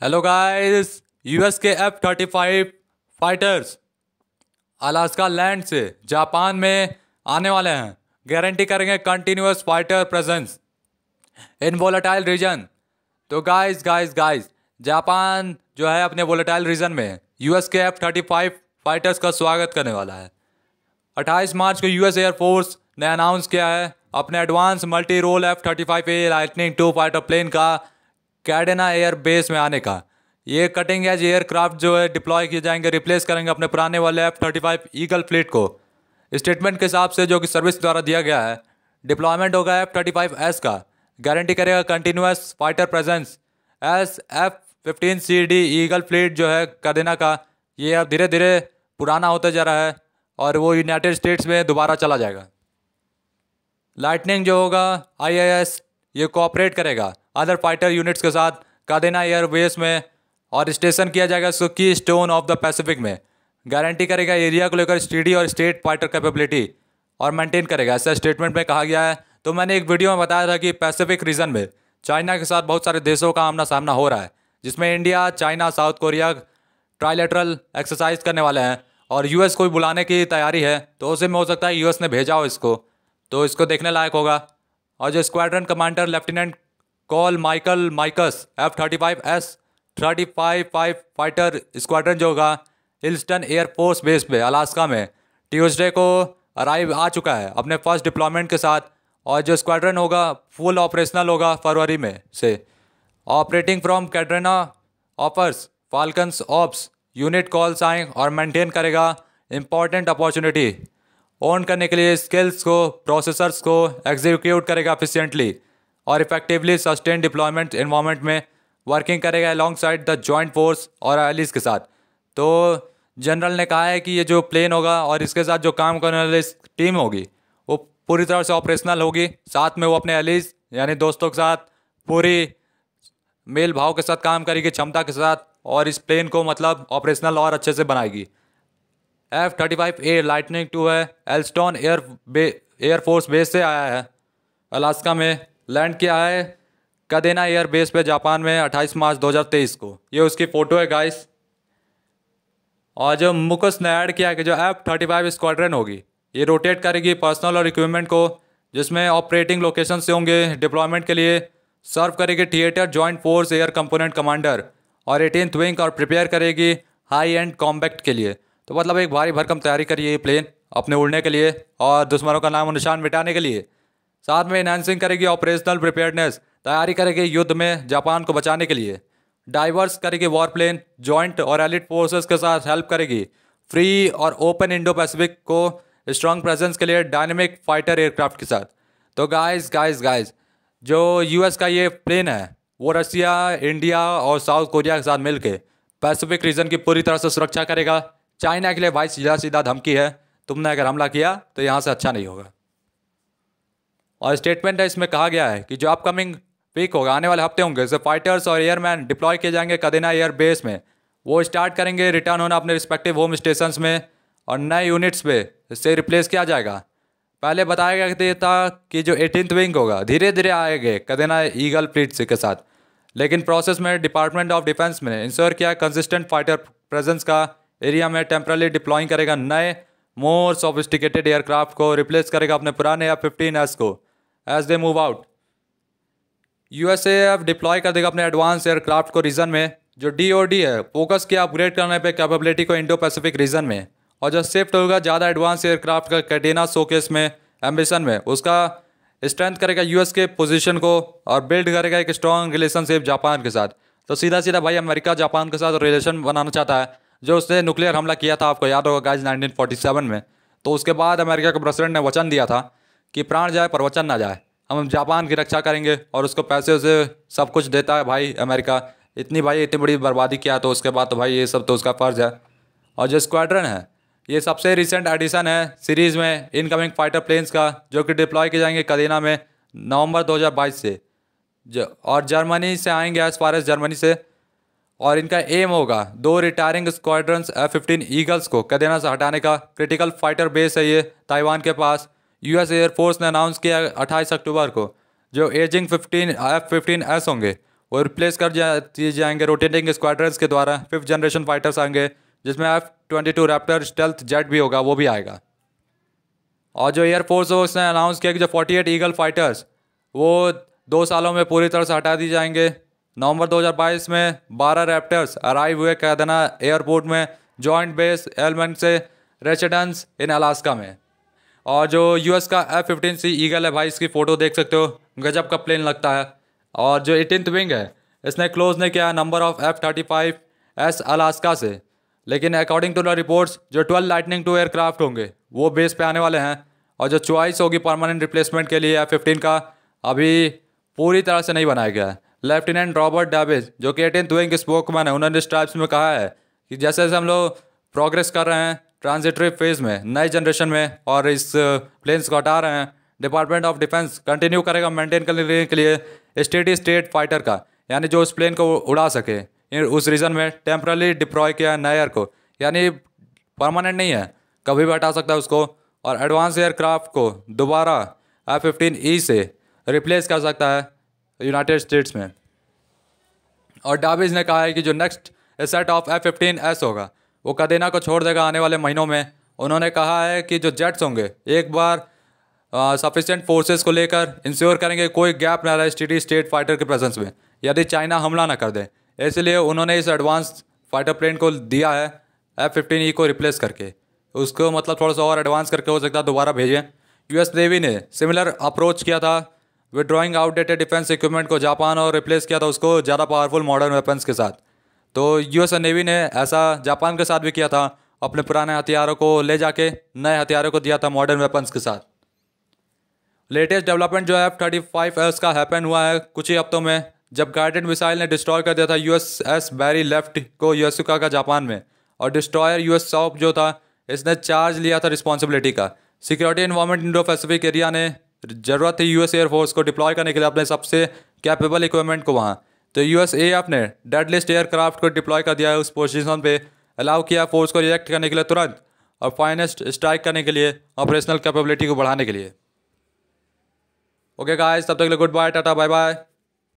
Hello guys. US के F-35 fighters Alaska land से Japan में आने वाले हैं। गारंटी करेंगे continuous fighter presence in volatile region. तो गाइस गाइस गाइस जापान जो है अपने वोलेटाइल रीजन में यूएस के F-35 फाइटर्स का स्वागत करने वाला है। 28 मार्च को यूएस एयरफोर्स ने अनाउंस किया है अपने advance multi role F-35A lightning 2 fighter plane का कैडेना एयर बेस में आने का। ये कटिंग एज एयरक्राफ्ट जो है डिप्लॉय किए जाएंगे, रिप्लेस करेंगे अपने पुराने वाले F-35 ईगल फ्लीट को। स्टेटमेंट के हिसाब से जो कि सर्विस द्वारा दिया गया है, डिप्लॉयमेंट होगा F-35S का। गारंटी करेगा continuous fighter presence S F-15CD eagle fleet जो है कैडेना का। ये अब धीरे धीरे पुराना होता जा रहा है और वो यूनाइटेड स्टेट्स में दोबारा चला जाएगा। लाइटनिंग जो होगा IAS ये कोऑपरेट करेगा अदर फाइटर यूनिट्स के साथ कादेना एयरबेस में और स्टेशन किया जाएगा की स्टोन ऑफ द पैसिफिक में। गारंटी करेगा एरिया को लेकर स्टेडी और स्टेट फाइटर कैपेबिलिटी और मेंटेन करेगा, ऐसा स्टेटमेंट में कहा गया है। तो मैंने एक वीडियो में बताया था कि पैसिफिक रीजन में चाइना के साथ बहुत सारे देशों का आमना सामना हो रहा है, जिसमें India, China, south Korea trilateral exercise करने वाले हैं और यूएस को भी बुलाने की तैयारी है। तो उसे में हो सकता है यूएस ने भेजा हो इसको, तो इसको देखने लायक होगा। और जो squadron commander lieutenant col Michael Michaels F-35 fighter squadron जो होगा हिल्स्टन एयरफोर्स बेस पे अलास्का में ट्यूसडे को अराइव आ चुका है अपने फर्स्ट डिप्लॉयमेंट के साथ। और जो स्क्वाड्रन होगा फुल ऑपरेशनल होगा फरवरी में से, operating from Katrina offers falcons ops unit calls आए और मेंटेन करेगा इंपॉर्टेंट अपॉर्चुनिटी ओन करने के लिए स्किल्स को, प्रोसेसर्स को एग्जीक्यूट करेगा एफिशिएंटली और इफेक्टिवली सस्टेन डिप्लॉयमेंट इन्वायरमेंट में वर्किंग करेगा along side the joint force और एलिस के साथ। तो जनरल ने कहा है कि ये जो प्लेन होगा और इसके साथ जो काम करने वाली टीम होगी वो पूरी तरह से ऑपरेशनल होगी। साथ में वो अपने एलिस यानी दोस्तों के साथ पूरी मेल भाव के साथ काम करेगी, क्षमता के साथ, और इस प्लेन को मतलब ऑपरेशनल और अच्छे से बनाएगी। F-35A लाइटनिंग 2 है, एल्स्टोन एयरफोर्स बेस से आया है, अलास्का में लैंड किया है कादेना एयर बेस पे जापान में 28 मार्च 2023 को। ये उसकी फ़ोटो है गाइस। और जो मुकुस ने ऐड किया कि जो F-35 स्क्वाड्रन होगी ये रोटेट करेगी पर्सनल और इक्विपमेंट को, जिसमें ऑपरेटिंग लोकेशन से होंगे डिप्लॉयमेंट के लिए, सर्व करेगी theatre joint force air component commander और 18th विंग, और प्रिपेयर करेगी हाई एंड कॉम्बैक्ट के लिए। तो मतलब एक भारी भरकम तैयारी करिए ये प्लेन अपने उड़ने के लिए और दुश्मनों का नाम और निशान मिटाने के लिए। साथ में इनहांसिंग करेगी ऑपरेशनल प्रिपेयर्डनेस, तैयारी करेगी युद्ध में जापान को बचाने के लिए। डाइवर्स करेगी वॉर प्लेन जॉइंट और एलिट फोर्सेस के साथ हेल्प करेगी फ्री और ओपन इंडो पैसिफिक को स्ट्रॉन्ग प्रेजेंस के लिए डायनेमिक फाइटर एयरक्राफ्ट के साथ। तो गाइस गाइस गाइस जो यूएस का ये प्लेन है वो रशिया, इंडिया और साउथ कोरिया के साथ मिलकर पैसिफिक रीजन की पूरी तरह से सुरक्षा करेगा। चाइना के लिए भाई सीधा सीधा धमकी है, तुमने अगर हमला किया तो यहाँ से अच्छा नहीं होगा। और स्टेटमेंट है इसमें कहा गया है कि जो अपकमिंग वीक होगा, आने वाले हफ्ते होंगे, जैसे फाइटर्स और एयरमैन डिप्लॉय किए जाएंगे कादेना एयर बेस में, वो स्टार्ट करेंगे रिटर्न होना अपने रिस्पेक्टिव होम स्टेशंस में और नए यूनिट्स पे इससे रिप्लेस किया जाएगा। पहले बताया गया था कि जो 18th विंग होगा धीरे धीरे आएंगे कादेना ईगल फ्लीट के साथ, लेकिन प्रोसेस में डिपार्टमेंट ऑफ डिफेंस में इंश्योर किया कंसिस्टेंट फाइटर प्रेजेंस का एरिया में टेम्परली डिप्लॉइंग करेगा नए मोर सोफिस्टिकेटेड एयरक्राफ्ट को, रिप्लेस करेगा अपने पुराने F-15S को as they move out. USAF deploy कर देगा अपने एडवांस एयरक्राफ्ट को रीजन में। जो DoD है फोकस किया अपग्रेड करने पे कैपेबिलिटी को इंडो पैसिफिक रीजन में, और जो शिफ्ट होगा ज़्यादा एडवांस एयरक्राफ्ट का कैडेना शोकेस में एम्बिशन में, उसका स्ट्रेंथ करेगा यूएस के पोजीशन को और बिल्ड करेगा एक स्ट्रॉन्ग रिलेशनशिप जापान के साथ। तो सीधा सीधा भाई अमेरिका जापान के साथ रिलेशन बनाना चाहता है, जो उसने न्यूक्लियर हमला किया था, आपको याद होगा गाइस 1947 में। तो उसके बाद अमेरिका के प्रेसिडेंट ने वचन दिया था कि प्राण जाए पर वचन ना जाए, हम जापान की रक्षा करेंगे, और उसको पैसे से सब कुछ देता है भाई अमेरिका। इतनी बड़ी बर्बादी किया तो उसके बाद तो भाई ये सब तो उसका फ़र्ज़ है। और जो स्क्वाड्रन है ये सबसे रिसेंट एडिशन है सीरीज़ में इनकमिंग फाइटर प्लेन्स का, जो कि डिप्लॉय किए जाएंगे कादेना में नवंबर 2022 से, और जर्मनी से आएंगे एज फार एज जर्मनी से। और इनका एम होगा 2 रिटायरिंग स्क्वाड्रंस F-15 ईगल्स को कादेना से हटाने का। क्रिटिकल फाइटर बेस है ये ताइवान के पास। यूएस एयरफोर्स ने अनाउंस किया 28 अक्टूबर को जो एजिंग F-15S होंगे वो रिप्लेस कर दिए जाएंगे रोटेटिंग स्क्वाड्रंस के द्वारा। 5th जनरेशन फाइटर्स आएंगे जिसमें F-22 रैप्टर स्टेल्थ जेट भी होगा, वो भी आएगा। और जो एयरफोर्स हो उसने अनाउंस किया कि जो 48 ईगल फाइटर्स वो 2 सालों में पूरी तरह से हटा दी जाएंगे। नवंबर 2022 में 12 रैप्टर्स अराइव हुए कैदेना एयरपोर्ट में जॉइंट बेस एलमेंट से रेसिडेंस इन अलास्का में। और जो यूएस का F-15C ईगल है भाई, इसकी फ़ोटो देख सकते हो, गजब का प्लेन लगता है। और जो 18th विंग है इसने क्लोज नहीं किया नंबर ऑफ F-35S अलास्का से, लेकिन अकॉर्डिंग टू द रिपोर्ट्स जो 12 लाइटनिंग II एयरक्राफ्ट होंगे वो बेस पे आने वाले हैं। और जो चॉइस होगी परमानेंट रिप्लेसमेंट के लिए F-15 का अभी पूरी तरह से नहीं बनाया गया है। लेफ्टिनेंट रॉबर्ट डैविस जो कि 18th विंग स्पोकमैन है, उन्होंने स्ट्राइप्स में कहा है कि जैसे जैसे हम लोग प्रोग्रेस कर रहे हैं ट्रांजिटरी फेज़ में नई जनरेशन में और इस प्लेन्स को हटा रहे हैं, डिपार्टमेंट ऑफ डिफेंस कंटिन्यू करेगा मेंटेन करने के लिए स्टेडी स्टेट फाइटर का, यानी जो उस प्लेन को उड़ा सके। उस रीजन में टेम्परली डिप्लॉय किया है नए एयर को, यानी परमानेंट नहीं है, कभी भी हटा सकता है उसको। और एडवांस एयरक्राफ्ट को दोबारा F-15E से रिप्लेस कर सकता है यूनाइटेड स्टेट्स में। और डाविस ने कहा है कि जो नेक्स्ट सेट ऑफ F-15S होगा वो कदेना को छोड़ देगा आने वाले महीनों में। उन्होंने कहा है कि जो जेट्स होंगे एक बार सफिशिएंट फोर्सेस को लेकर इंश्योर करेंगे कोई गैप ना रहे स्टेडी स्टेट फाइटर के प्रेजेंस में, यदि चाइना हमला ना कर दे। इसलिए उन्होंने इस एडवांस फाइटर प्लेन को दिया है F-15E को रिप्लेस करके, उसको मतलब थोड़ा सा और एडवांस करके हो सकता है दोबारा भेजें। यूएस नेवी ने सिमिलर अप्रोच किया था विड्रॉइंग आउटडेटेड डिफेंस इक्विपमेंट को जापान और रिप्लेस किया था उसको ज़्यादा पावरफुल मॉडर्न वेपन्स के साथ। तो यूएस नेवी ने ऐसा जापान के साथ भी किया था, अपने पुराने हथियारों को ले जाके नए हथियारों को दिया था मॉडर्न वेपन्स के साथ। लेटेस्ट डेवलपमेंट जो है F-35S का हैपन हुआ है कुछ ही हफ्तों में, जब गाइडेड मिसाइल ने डिस्ट्रॉय कर दिया था USS बैरी लेफ्ट को योसुका का जापान में। और डिस्ट्रॉयर US सॉप जो था इसने चार्ज लिया था रिस्पॉन्सिबिलिटी का। Security environment Indo Pacific area ने ज़रूरत थी यूएस एयरफोर्स को डिप्लॉय करने के लिए अपने सबसे कैपेबल इक्विपमेंट को वहाँ, तो USAF ने डेडलिस्ट एयरक्राफ्ट को डिप्लॉय कर दिया है उस पोजीशन पे, अलाउ किया फोर्स को रिएक्ट करने के लिए तुरंत और फाइनेस्ट स्ट्राइक करने के लिए, ऑपरेशनल कैपेबिलिटी को बढ़ाने के लिए। ओके गाइस, तब तक के लिए goodbye, tata bye bye.